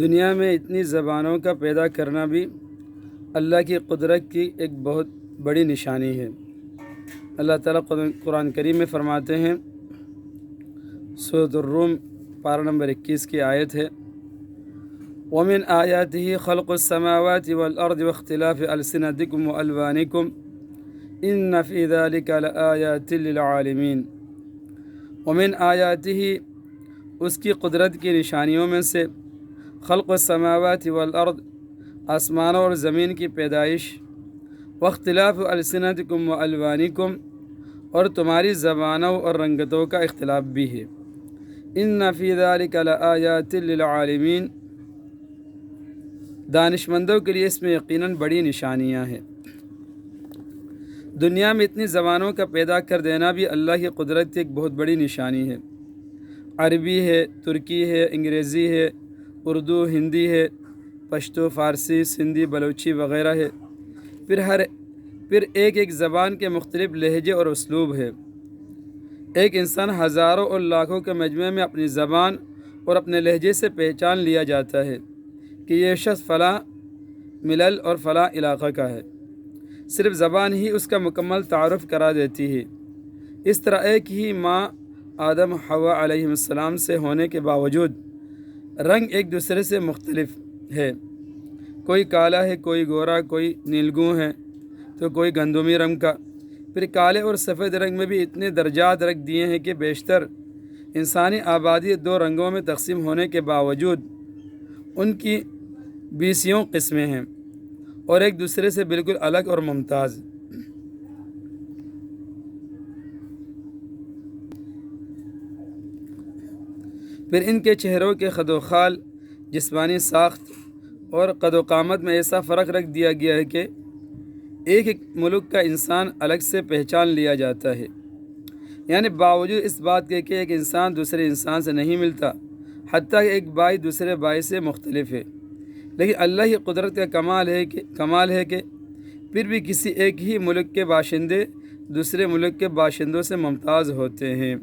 دنیا میں اتنی زبانوں کا پیدا کرنا بھی اللہ کی قدرت کی ایک بہت بڑی نشانی ہے۔ اللہ تعالیٰ قرآن کریم میں فرماتے ہیں، سورۃ الروم پارہ نمبر 21 کی آیت ہے، وَمِنْ آيَاتِهِ خَلْقُ السَّمَاوَاتِ وَالْأَرْضِ وَاخْتِلَافِ أَلْسِنَتِكُمْ وَأَلْوَانِكُمْ إِنَّ فِي ذَلِكَ لَآيَاتٍ لِلْعَالِمِينَ۔ وَمِنْ آيَاتِهِ اس کی قدرت کی نشانیوں میں سے خلق السماوات والارض آسمانوں اور زمین کی پیدائش، واختلاف السنتکم والوانکم اور تمہاری زبانوں اور رنگتوں کا اختلاف بھی ہے۔ ان فی ذلک لآیات للعالمین، دانشمندوں کے لیے اس میں یقیناً بڑی نشانیاں ہیں۔ دنیا میں اتنی زبانوں کا پیدا کر دینا بھی اللہ کی قدرت کی ایک بہت بڑی نشانی ہے۔ عربی ہے، ترکی ہے، انگریزی ہے، اردو، ہندی ہے، پشتو، فارسی، سندھی، بلوچی وغیرہ ہے۔ پھر ایک زبان کے مختلف لہجے اور اسلوب ہے۔ ایک انسان ہزاروں اور لاکھوں کے مجموعے میں اپنی زبان اور اپنے لہجے سے پہچان لیا جاتا ہے کہ یہ شخص فلاں ملل اور فلاں علاقہ کا ہے۔ صرف زبان ہی اس کا مکمل تعارف کرا دیتی ہے۔ اس طرح ایک ہی ماں آدم حوا علیہ السلام سے ہونے کے باوجود رنگ ایک دوسرے سے مختلف ہے۔ کوئی کالا ہے، کوئی گورا، کوئی نیلگوں ہے تو کوئی گندمی رنگ کا۔ پھر کالے اور سفید رنگ میں بھی اتنے درجات رکھ دیے ہیں کہ بیشتر انسانی آبادی 2 رنگوں میں تقسیم ہونے کے باوجود ان کی 20 قسمیں ہیں اور ایک دوسرے سے بالکل الگ اور ممتاز۔ پھر ان کے چہروں کے خد و خال، جسمانی ساخت اور قد و قامت میں ایسا فرق رکھ دیا گیا ہے کہ ایک ملک کا انسان الگ سے پہچان لیا جاتا ہے، یعنی باوجود اس بات کے کہ ایک انسان دوسرے انسان سے نہیں ملتا، حتیٰ کہ ایک بائی دوسرے بائی سے مختلف ہے، لیکن اللہ کی قدرت کا کمال ہے کہ پھر بھی کسی ایک ہی ملک کے باشندے دوسرے ملک کے باشندوں سے ممتاز ہوتے ہیں۔